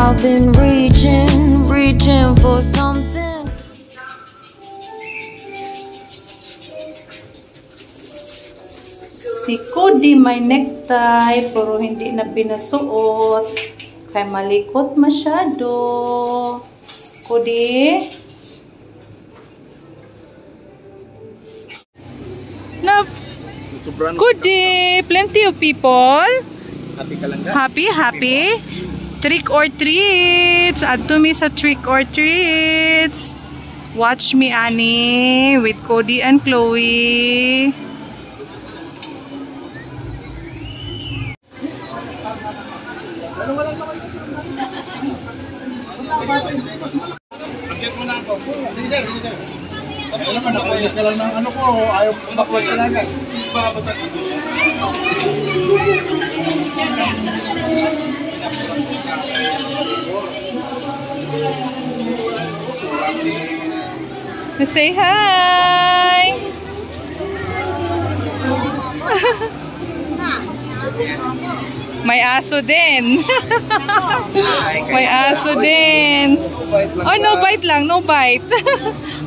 I've been reaching for something. Si Cody may necktie pero hindi na pinasuot. Kaya malikot masyado. Cody? No. Cody, plenty of people. Happy ka lang, Happy. Trick or treats. Add to me sa trick or treats. Watch me, Annie, with Cody and Chloe. Pagkit mo na ako. Sige, sir. Alam ka, nakaulit ka lang ng ano ko. Ayaw ko makuha ka lang. Say hi! May aso din. May aso din. Oh, no bite lang, no bite.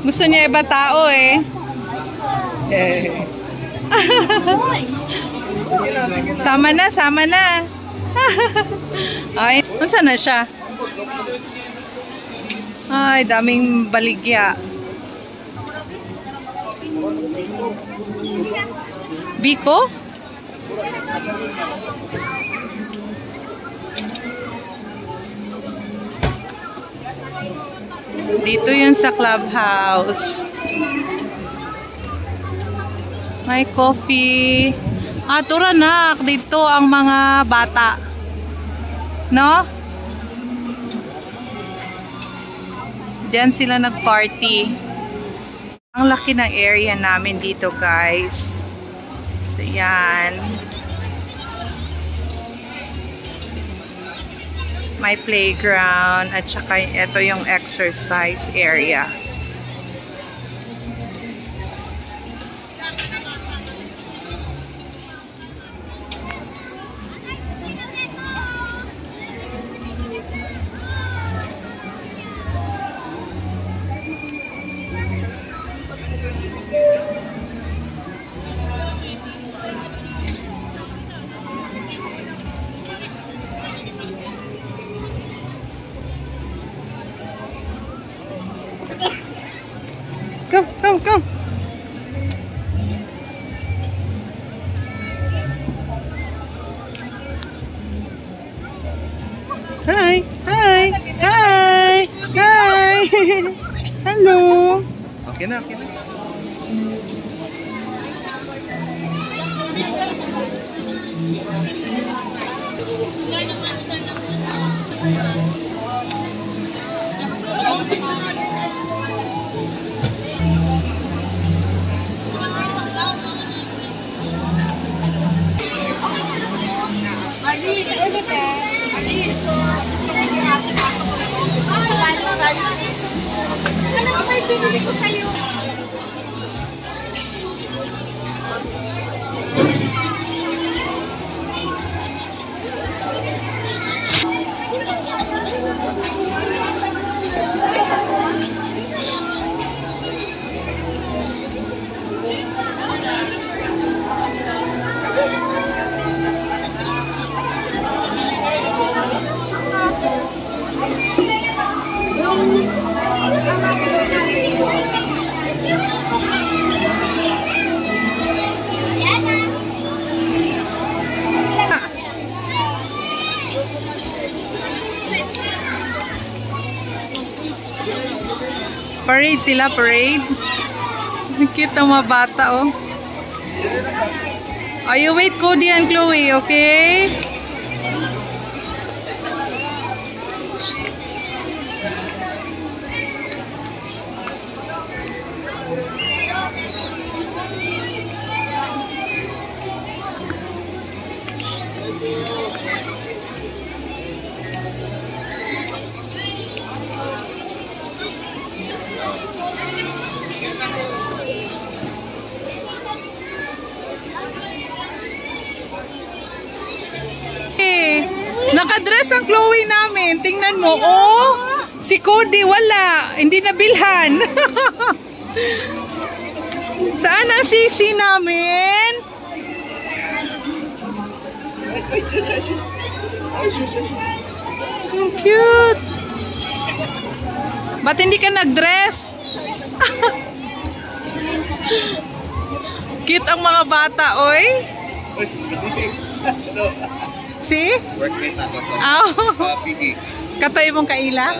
Gusto niya iba tao eh. Sama na. Ay, unsa na siya? Ay, daming baligya. Biko? Dito yun sa clubhouse. May coffee. Turanak. Dito ang mga bata. No? Diyan sila nag-party. Ang laki ng area namin dito, guys. So, yan. May playground at saka ito yung exercise area. Come. Hi. Hello. Okay na. Ano ba may pinili ko sa'yo? Parade sila, parade. Cute ang mga bata, oh. You wait, Cody and Chloe, okay? Nakadress ang Chloe namin. Tingnan mo. Oh, si Cody wala. Hindi nabilhan. Saan ang sisi namin? Ang cute. Ba't hindi ka nag-dress? Cute ang mga bata, oy. Si? Workmate ako sa PG. Katoy mong kaila?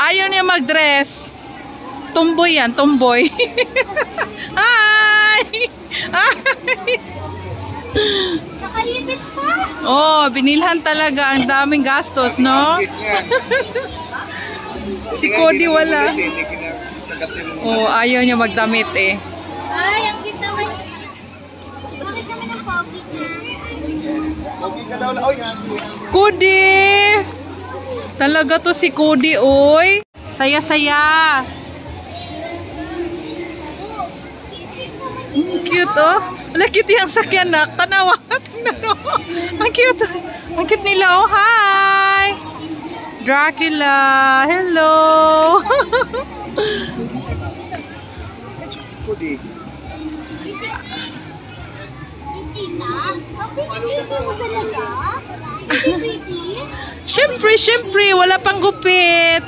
Ayaw niya mag-dress. Tomboy yan, tomboy. Hi! Hi! Nakalipit pa. Oh, binilhan talaga. Ang daming gastos, no? Si Cody wala. Oh, ayaw niya magdamit eh. Ay, ang cute naman. Bakit naman ang pogi niya? Cody! Talaga to si Cody, oy. Saya-saya. Cute, oh. Wala, cute yung sakyan, nak. Tanawa. Tingnan mo. Ang cute. Ang cute nila, oh. Hi! Dracula. Hello. Cody. Christina? Ang pretty mo talaga? Pretty? Siyempre. Wala pang gupit.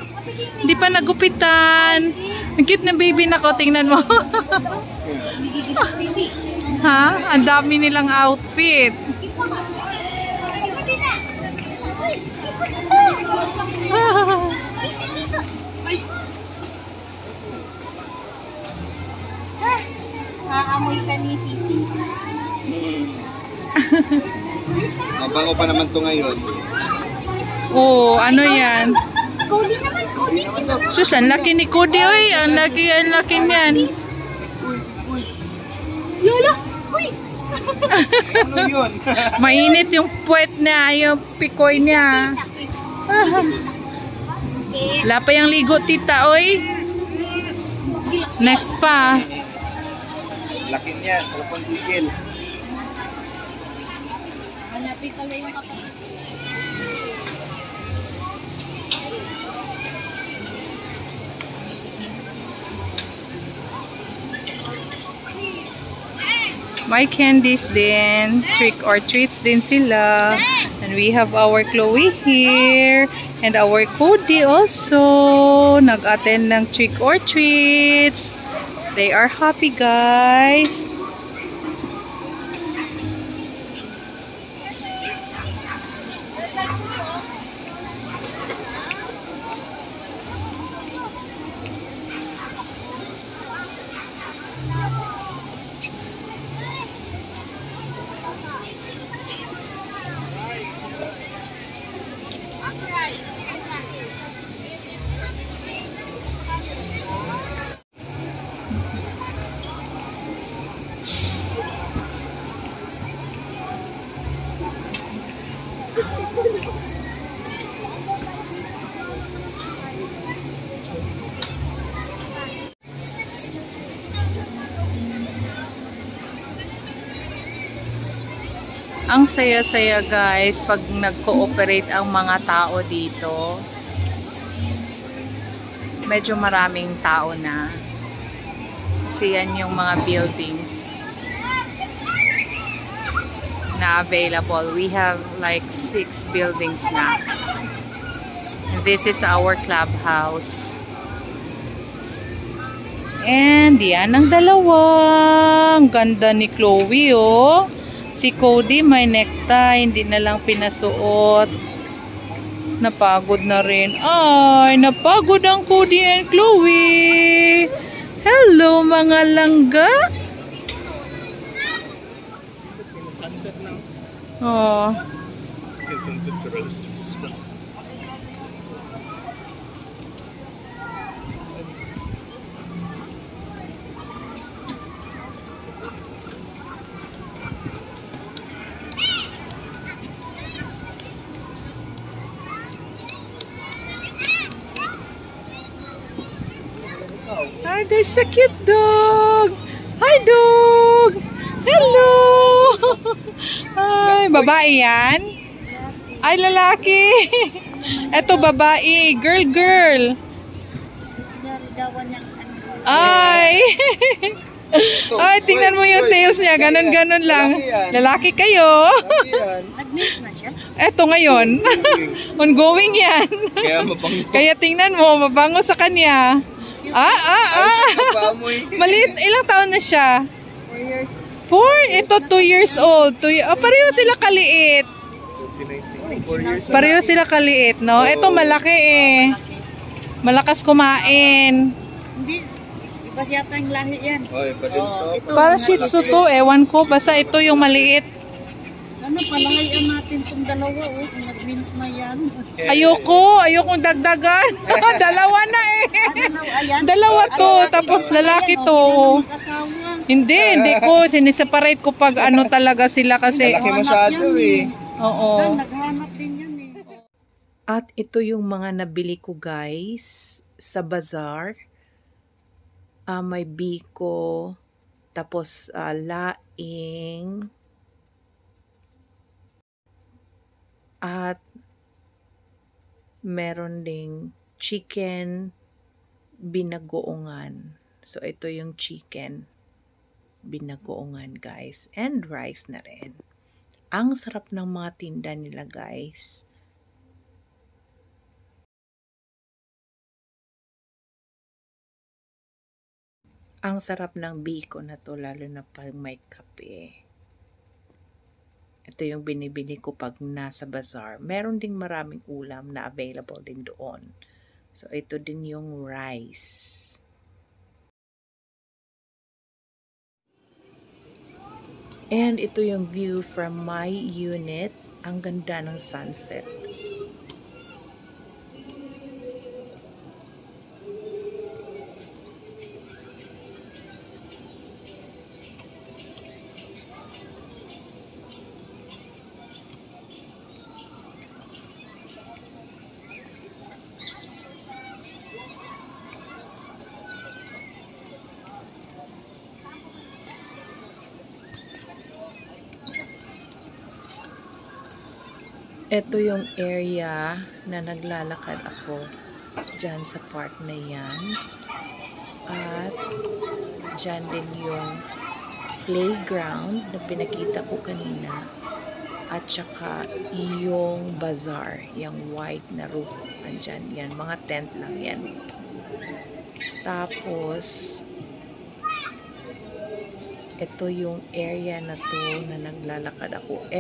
Hindi pa nagupitan. Ang cute na baby na ko. Tingnan mo. Ha? Ang dami nilang outfit. Naamoy ka ni Sisi. Mabango pa naman to ngayon. Oh, ano yan? Cody naman, Cody. Sus, ang laki ni Cody, oy. Ang laki niyan. Yola! Uy! Ano yun? Mainit yung puwet niya, yung pikoy niya. Wala pa yung ligo, tita, oy. Next pa. Laki niya. Wala pang gigil. Hanapin ko lang yung kapatid. May candies din. Trick or treats din sila. And we have our Chloe here. And our Cody also. Nag-attend ng trick or treats. They are happy, guys. Ang saya-saya, guys, pag nag-cooperate ang mga tao dito. Medyo maraming tao na. Kasi yan yung mga buildings na available. We have like 6 buildings na. And this is our clubhouse. And yan ang dalawa. Ang ganda ni Chloe, oh. Si Cody may necktie, hindi na lang pinasuot. Napagod na rin. Ay, napagod ang Cody and Chloe. Hello, mga langga. Sunset na. Oh. Sunset pero alas 3. Hi, there's a cute dog. Hi, dog. Hello. Ay, babae yan? Ay, lalaki. Eto, babae. Girl. Ay. Ay, tingnan mo yung tails niya. Ganon lang. Lalaki kayo. Nag-mix na siya? Eto ngayon. Ongoing yan. Kaya mabango. Kaya tingnan mo, mabango sa kanya. Maliit. Ilang taon na siya? 4 years. 4? Ito 2 years old. Pareho sila kaliit. 4 years na. Pareho sila kaliit, no? Ito malaki eh. Malakas kumain. Hindi. Iba yata yung lahi yan. Oy, pa din to. Ito, Para Shih Tzu to, ewan ko. Basta ito yung maliit. ano, palangayan natin itong dalawa, oh. Nag-mix na yan. Ayokong dagdagan. Dalawa na eh. Ayan. Dalawa to, tapos lalaki to. Mag-asawa. Hindi ko. Siniseparate ko pag ano talaga sila kasi. Laki masyado eh. Oo. Naghanap din yan eh. At ito yung mga nabili ko guys sa bazaar. May biko, tapos laing, at meron ding chicken binagoongan. So ito yung chicken binagoongan guys, and rice na rin. Ang sarap ng mga tinda nila guys. Ang sarap ng biko na to, lalo na pag may kape. Ito yung binibili ko pag nasa bazaar. Meron ding maraming ulam na available din doon. So ito din yung rice. And ito yung view from my unit. Ang ganda ng sunset. Ito yung area na naglalakad ako dyan sa park na yan. At dyan din yung playground na pinakita ko kanina. At saka yung bazaar, yung white na roof. Andyan yan, mga tent lang yan. Tapos, ito yung area na to na naglalakad ako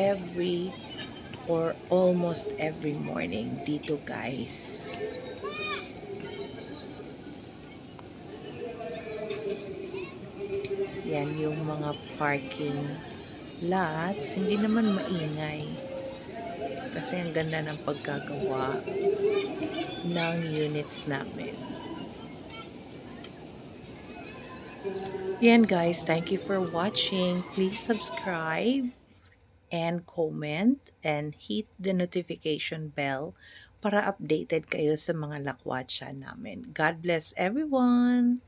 or almost every morning dito guys. Yan yung mga parking lots. Hindi naman maingay kasi ang ganda ng pagkagawa ng units namin. Yan guys, thank you for watching. Please subscribe and comment and hit the notification bell para updated kayo sa mga lakwatsa namin. God bless everyone!